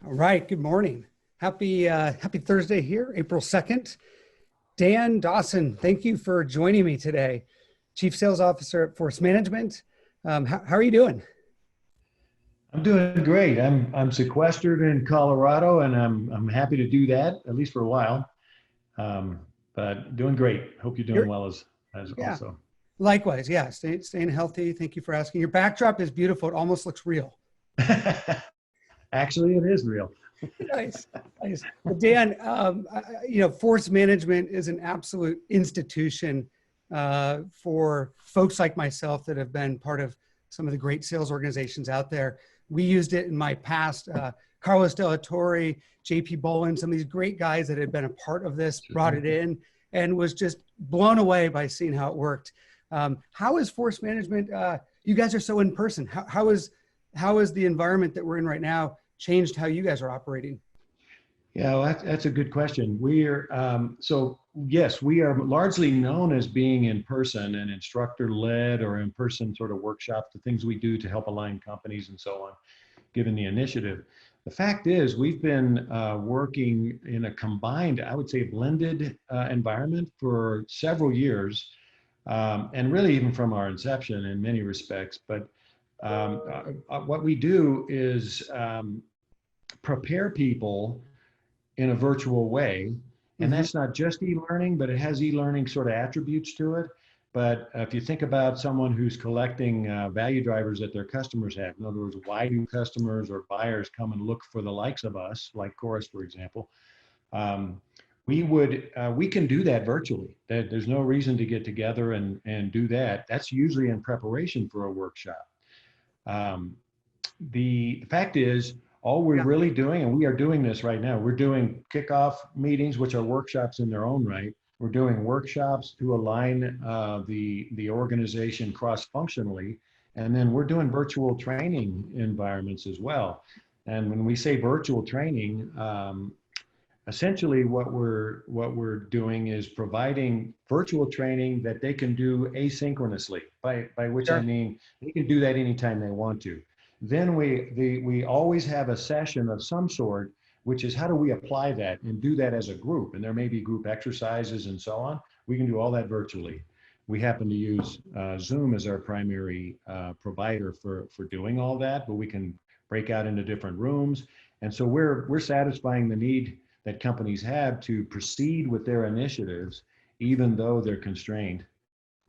All right, good morning. Happy Thursday here, April 2nd. Dan Dawson, thank you for joining me today. Chief Sales Officer at Force Management. How are you doing? I'm doing great. I'm sequestered in Colorado, and I'm happy to do that at least for a while. Um, but doing great. Hope you're doing You're, well as yeah, also. likewise. Yeah, staying healthy. Thank you for asking. Your backdrop is beautiful. It almost looks real. Actually, it is real. Nice, nice. Well, Dan, Force Management is an absolute institution for folks like myself that have been part of some of the great sales organizations out there. We used it in my past. Carlos Del Torre, JP Bolin, some of these great guys that had been a part of this, brought it in and was just blown away by seeing how it worked. How is Force Management? You guys are so in person. How is the environment that we're in right now changed how you guys are operating? Yeah, well, that's a good question. So yes, we are largely known as being in person and instructor led or in person sort of workshops, the things we do to help align companies and so on, given the initiative. The fact is, we've been working in a combined, I would say, blended environment for several years, and really even from our inception in many respects. But what we do is prepare people in a virtual way. And Mm-hmm. that's not just e-learning, but it has e-learning sort of attributes to it. But if you think about someone who's collecting value drivers that their customers have, in other words, why do customers or buyers come and look for the likes of us, like Chorus, for example, we can do that virtually. There's no reason to get together and do that. That's usually in preparation for a workshop. The fact is, all we're Yeah. really doing, and we are doing this right now, we're doing kickoff meetings, which are workshops in their own right. We're doing workshops to align the organization cross-functionally, and then we're doing virtual training environments as well. And when we say virtual training, essentially what we're doing is providing virtual training that they can do asynchronously, by which I Sure. mean they can do that anytime they want to. Then we always have a session of some sort, which is how do we apply that and do that as a group? And there may be group exercises and so on. We can do all that virtually. We happen to use Zoom as our primary provider for doing all that, but we can break out into different rooms. And so we're satisfying the need that companies have to proceed with their initiatives, even though they're constrained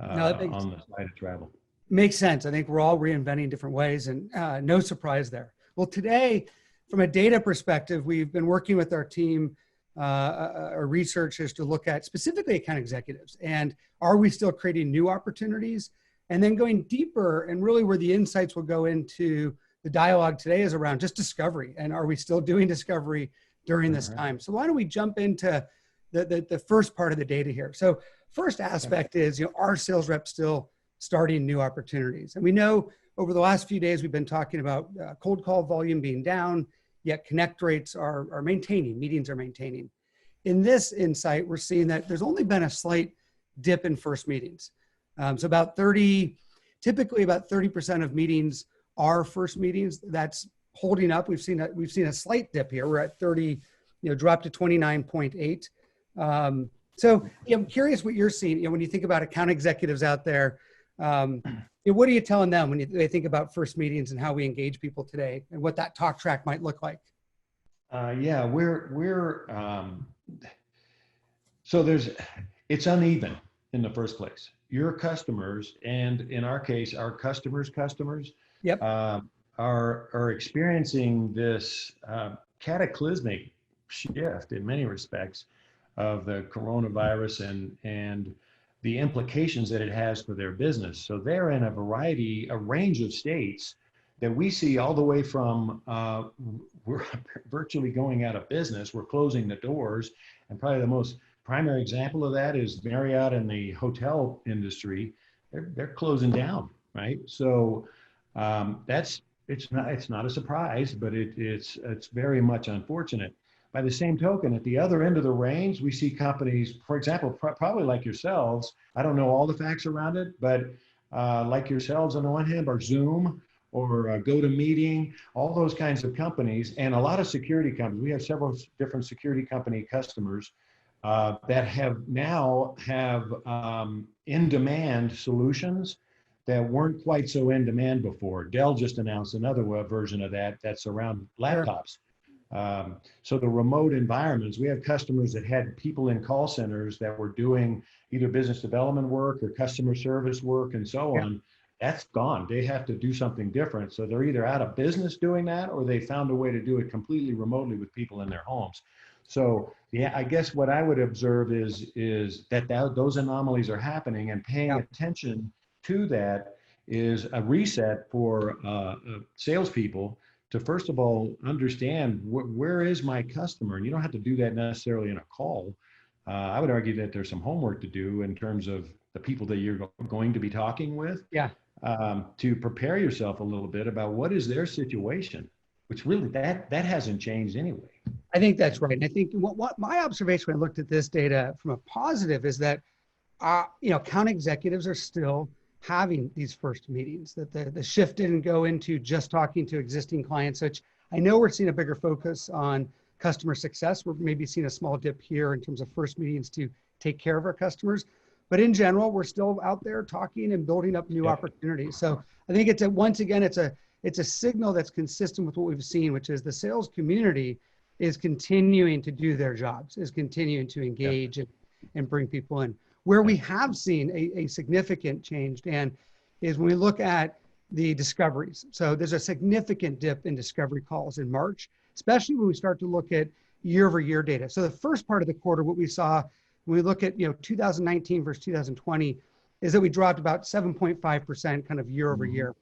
No, that makes on the side of travel. makes sense. I think we're all reinventing different ways, and no surprise there. Well, today, from a data perspective, we've been working with our team, our researchers, to look at specifically account executives and are we still creating new opportunities? And then going deeper, and really where the insights will go into the dialogue today is around just discovery, and are we still doing discovery during this time? So why don't we jump into the first part of the data here? So first aspect is, are sales reps still starting new opportunities? And we know over the last few days, we've been talking about cold call volume being down, yet connect rates are maintaining, meetings are maintaining. In this insight, we're seeing that there's only been a slight dip in first meetings. So typically about 30% of meetings are first meetings. That's holding up. We've seen a slight dip here. We're at 30, dropped to 29.8. So I'm curious what you're seeing. When you think about account executives out there, what are you telling them when they think about first meetings and how we engage people today and what that talk track might look like? Yeah, so it's uneven in the first place. Your customers, and in our case, our customers' customers, Yep. Are experiencing this cataclysmic shift in many respects of the coronavirus and the implications that it has for their business. So they're in a range of states that we see all the way from we're virtually going out of business, we're closing the doors, and probably the most primary example of that is Marriott and the hotel industry. They're closing down, right? So it's not a surprise, but it's very much unfortunate. By the same token, at the other end of the range, we see companies, for example, probably like yourselves. I don't know all the facts around it, but like yourselves on the one hand, or Zoom, or GoToMeeting, all those kinds of companies, and a lot of security companies. We have several different security company customers that have in-demand solutions that weren't quite so in demand before. Dell just announced another version of that that's around laptops. So the remote environments, we have customers that had people in call centers that were doing either business development work or customer service work and so on. That's gone. They have to do something different. So they're either out of business doing that, or they found a way to do it completely remotely with people in their homes. So yeah, I guess what I would observe is that those anomalies are happening, and paying attention to that is a reset for salespeople to, first of all, understand where is my customer. And you don't have to do that necessarily in a call. I would argue that there's some homework to do in terms of the people that you're going to be talking with. To prepare yourself a little bit about what is their situation, which really that hasn't changed anyway. I think that's right. And I think what my observation when I looked at this data from a positive is that account executives are still having these first meetings, that the shift didn't go into just talking to existing clients, which I know we're seeing a bigger focus on customer success. We're maybe seeing a small dip here in terms of first meetings to take care of our customers. But in general, we're still out there talking and building up new opportunities. So I think once again, it's a signal that's consistent with what we've seen, which is the sales community is continuing to do their jobs, is continuing to engage and bring people in. Where we have seen a significant change, Dan, is when we look at the discoveries. So there's a significant dip in discovery calls in March, especially when we start to look at year-over-year data. So the first part of the quarter, what we saw when we look at 2019 versus 2020, is that we dropped about 7.5% kind of year over year.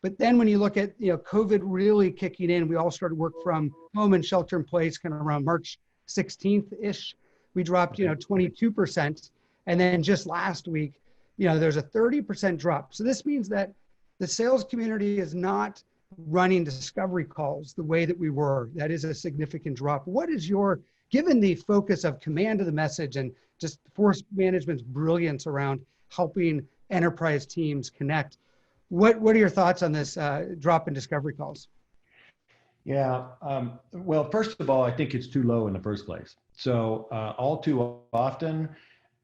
But then when you look at COVID really kicking in, we all started work from home and shelter in place kind of around March 16th-ish. We dropped 22%. And then just last week, there's a 30% drop. So this means that the sales community is not running discovery calls the way that we were. That is a significant drop. What is given the focus of command of the message and just Force Management's brilliance around helping enterprise teams connect, what are your thoughts on this drop in discovery calls? Yeah, well, first of all, I think it's too low in the first place. So all too often,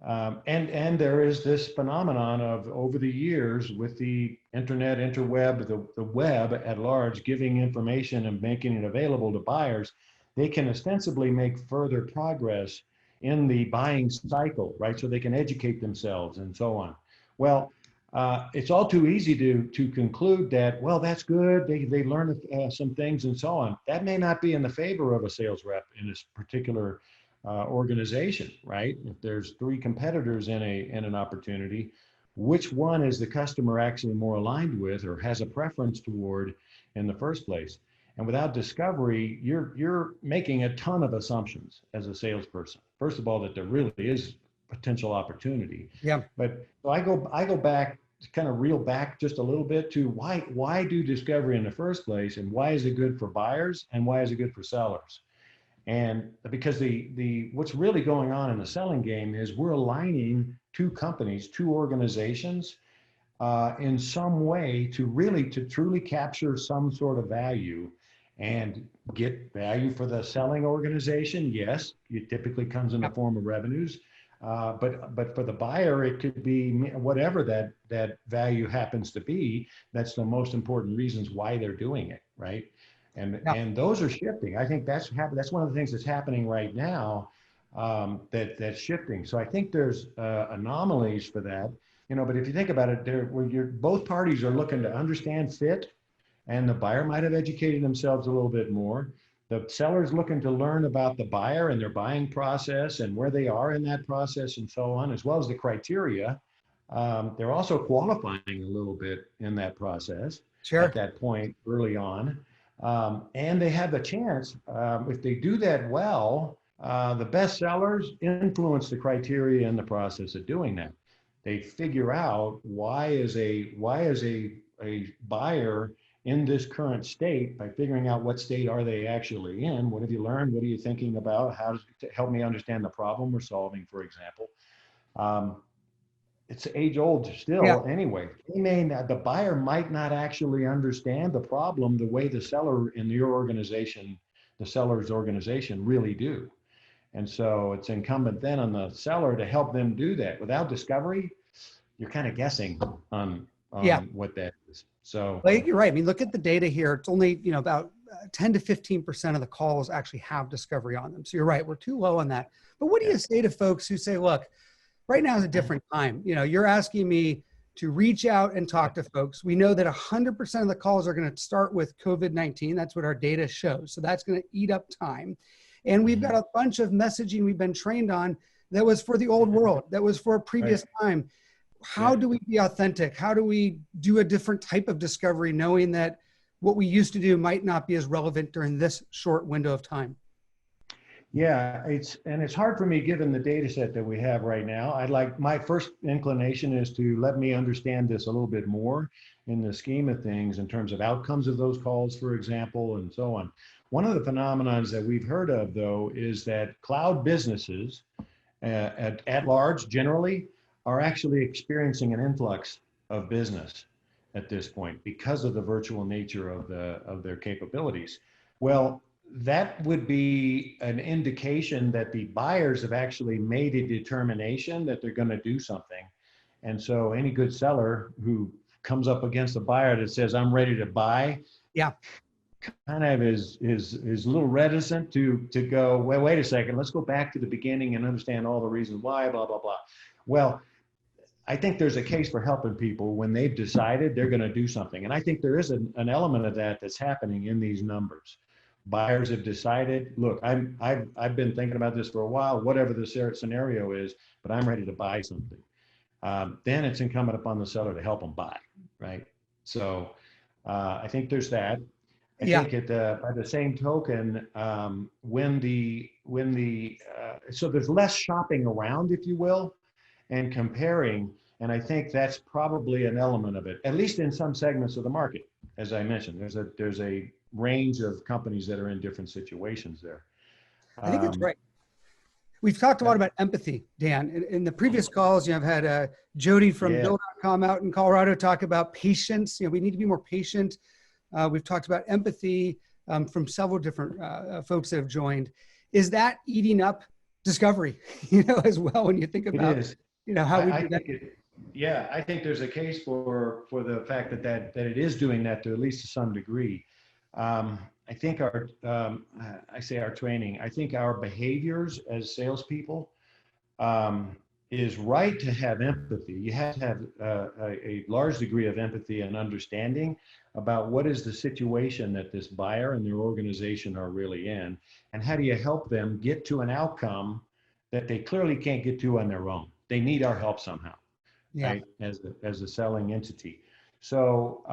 and there is this phenomenon of over the years with the internet, interweb, the web at large, giving information and making it available to buyers, they can ostensibly make further progress in the buying cycle, right? So they can educate themselves and so on. Well, it's all too easy to conclude that, well, that's good. They learn some things and so on. That may not be in the favor of a sales rep in this particular organization, right? If there's three competitors in an opportunity, which one is the customer actually more aligned with or has a preference toward in the first place? And without discovery, you're making a ton of assumptions as a salesperson. First of all, that there really is potential opportunity. But so I go back, kind of reel back just a little bit to why do discovery in the first place, and why is it good for buyers, and why is it good for sellers? And because what's really going on in the selling game is we're aligning two companies, two organizations, in some way to truly capture some sort of value and get value for the selling organization. Yes, it typically comes in the form of revenues, but for the buyer, it could be whatever that value happens to be. That's the most important reasons why they're doing it, right? And those are shifting. I think that's one of the things that's happening right now, that's shifting. So I think there's anomalies for that, but if you think about it, both parties are looking to understand fit, and the buyer might have educated themselves a little bit more. The seller's looking to learn about the buyer and their buying process and where they are in that process and so on, as well as the criteria. They're also qualifying a little bit in that process at that point early on. And they have the chance, if they do that well, the best sellers influence the criteria in the process of doing that. They figure out why is a buyer in this current state by figuring out what state are they actually in. What have you learned? What are you thinking about? How to help me understand the problem we're solving, for example. it's age old still anyway. The buyer might not actually understand the problem the way the seller in your organization, the seller's organization really do. And so it's incumbent then on the seller to help them do that. Without discovery, you're kind of guessing on what that is. So well, you're right. I mean, look at the data here. It's only, about 10 to 15% of the calls actually have discovery on them. So you're right. We're too low on that. But what do you say to folks who say, look, right now is a different time. You're asking me to reach out and talk to folks. We know that 100% of the calls are going to start with COVID-19. That's what our data shows. So that's going to eat up time. And we've got a bunch of messaging we've been trained on that was for the old world, that was for a previous time. How do we be authentic? How do we do a different type of discovery, knowing that what we used to do might not be as relevant during this short window of time? Yeah, it's hard for me given the data set that we have right now. My first inclination is to let me understand this a little bit more in the scheme of things in terms of outcomes of those calls, for example, and so on. One of the phenomena that we've heard of, though, is that cloud businesses at large generally are actually experiencing an influx of business at this point because of the virtual nature of their capabilities. Well, that would be an indication that the buyers have actually made a determination that they're going to do something. And so any good seller who comes up against a buyer that says, I'm ready to buy, kind of is a little reticent to go, well, wait a second, let's go back to the beginning and understand all the reasons why, blah, blah, blah. Well, I think there's a case for helping people when they've decided they're going to do something. And I think there is an element of that that's happening in these numbers. Buyers have decided, look, I've been thinking about this for a while, whatever the scenario is, but I'm ready to buy something. Then it's incumbent upon the seller to help them buy, right? So I think there's that. I think by the same token, so there's less shopping around, if you will, and comparing, and I think that's probably an element of it, at least in some segments of the market. As I mentioned, there's a range of companies that are in different situations there. I think that's right. We've talked a lot about empathy, Dan. In the previous calls, I've had Jody from Bill.com out in Colorado talk about patience. We need to be more patient. We've talked about empathy from several different folks that have joined. Is that eating up discovery, as well, when you think about, it is. How we I do that? I think there's a case for the fact that it is doing that to at least some degree. I think our training, I think our behaviors as salespeople is right to have empathy. You have to have a large degree of empathy and understanding about what is the situation that this buyer and their organization are really in, and how do you help them get to an outcome that they clearly can't get to on their own. They need our help somehow, right? As a selling entity. So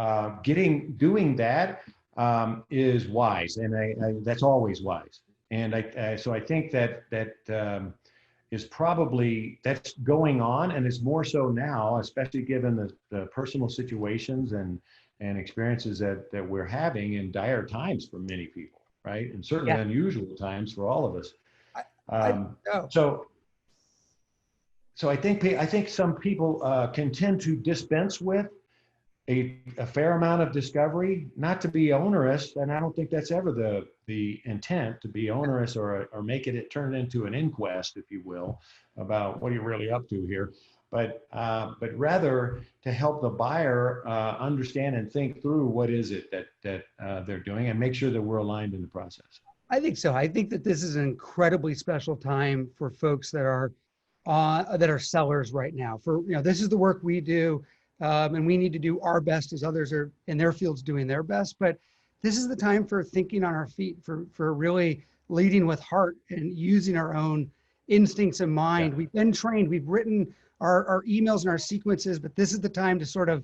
doing that is wise, and that's always wise. And so I think that is probably, that's going on, and it's more so now, especially given the personal situations and experiences that we're having in dire times for many people, right? And certainly unusual times for all of us. So I think some people can tend to dispense with a fair amount of discovery, not to be onerous, and I don't think that's ever the intent, to be onerous or make it turn into an inquest, if you will, about what are you really up to here, but rather to help the buyer understand and think through what is it that they're doing, and make sure that we're aligned in the process. I think so. I think that this is an incredibly special time for folks that are sellers right now. This is the work we do. And we need to do our best as others are in their fields doing their best. But this is the time for thinking on our feet, for really leading with heart and using our own instincts in mind. We've been trained, we've written our emails and our sequences, but this is the time to sort of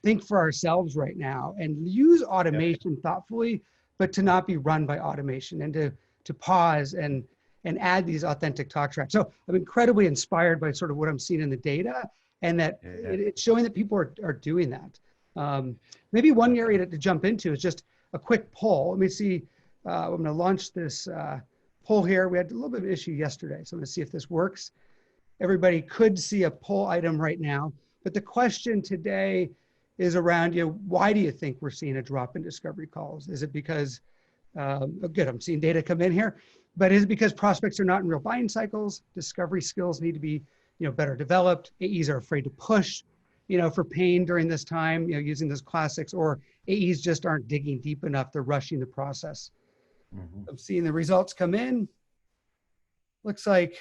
think for ourselves right now and use automation thoughtfully, but to not be run by automation, and to pause and add these authentic talk tracks. So I'm incredibly inspired by sort of what I'm seeing in the data, and that it's showing that people are doing that. Maybe one area to jump into is just a quick poll. Let me see. I'm going to launch this poll here. We had a little bit of an issue yesterday, so I'm going to see if this works. everybody could see a poll item right now, but the question today is around, why do you think we're seeing a drop in discovery calls? Is it because, good, I'm seeing data come in here, but is it because prospects are not in real buying cycles? Discovery skills need to be, better developed. AEs are afraid to push, for pain during this time, using those classics, or AEs just aren't digging deep enough. They're rushing the process. Mm-hmm. I'm seeing the results come in. Looks like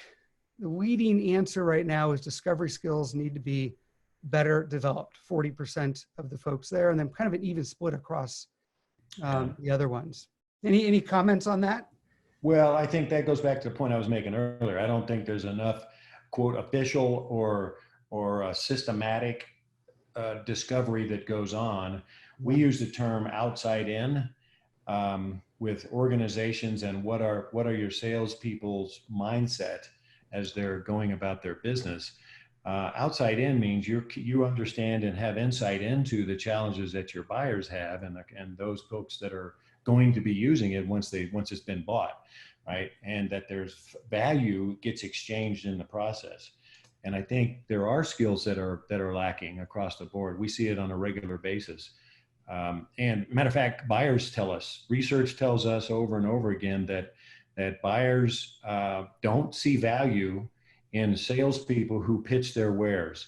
the leading answer right now is discovery skills need to be better developed, 40% of the folks there, and then kind of an even split across the other ones. Any comments on that? Well, I think that goes back to the point I was making earlier. I don't think there's enough, quote, official or systematic discovery that goes on. We use the term outside in with organizations, and what are your salespeople's mindset as they're going about their business. Outside in means you understand and have insight into the challenges that your buyers have, and those folks that are going to be using it once it's been bought, right? And that there's value gets exchanged in the process. And I think there are skills that are lacking across the board. We see it on a regular basis. And matter of fact, buyers tell us, research tells us over and over again that buyers don't see value in salespeople who pitch their wares,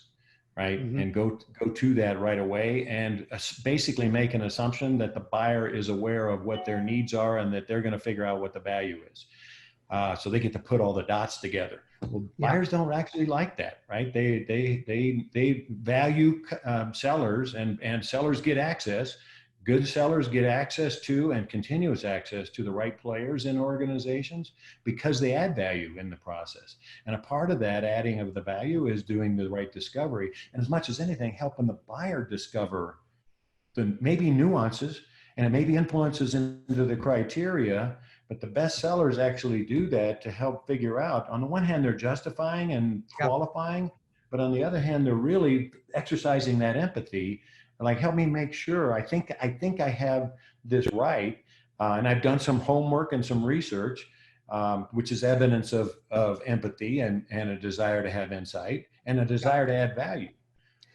right? Mm-hmm. And go to that right away, and basically make an assumption that the buyer is aware of what their needs are and that they're going to figure out what the value is. So they get to put all the dots together. Well, buyers don't actually like that, right? They value sellers, and sellers get access. Good sellers get access to and continuous access to the right players in organizations because they add value in the process. And a part of that adding of the value is doing the right discovery. And as much as anything, helping the buyer discover the maybe nuances, and it maybe influences into the criteria, but the best sellers actually do that to help figure out, on the one hand, they're justifying and qualifying, but on the other hand, they're really exercising that empathy. Like, help me make sure, I think I have this right. And I've done some homework and some research, which is evidence of empathy and a desire to have insight and a desire to add value.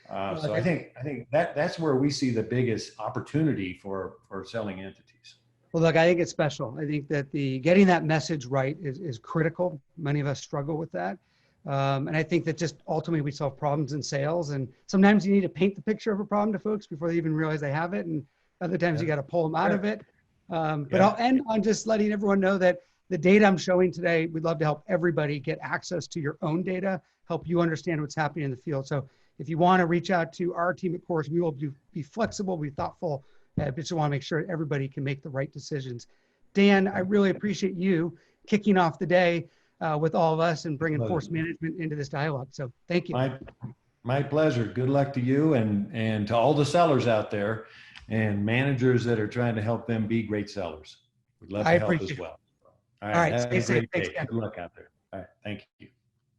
So I think that's where we see the biggest opportunity for selling entities. Well, look, I think it's special. I think that getting that message right is critical. Many of us struggle with that. And I think that just ultimately we solve problems in sales, and sometimes you need to paint the picture of a problem to folks before they even realize they have it. And other times you got to pull them out of it. But I'll end on just letting everyone know that the data I'm showing today, we'd love to help everybody get access to your own data, help you understand what's happening in the field. So if you want to reach out to our team at Chorus, we will be flexible, be thoughtful, but just want to make sure everybody can make the right decisions. Dan, I really appreciate you kicking off the day with all of us and bringing force management into this dialogue. So thank you. My pleasure. Good luck to you and to all the sellers out there and managers that are trying to help them be great sellers. We'd love to help as well. All right. Have a great day. Good luck out there. All right. Thank you.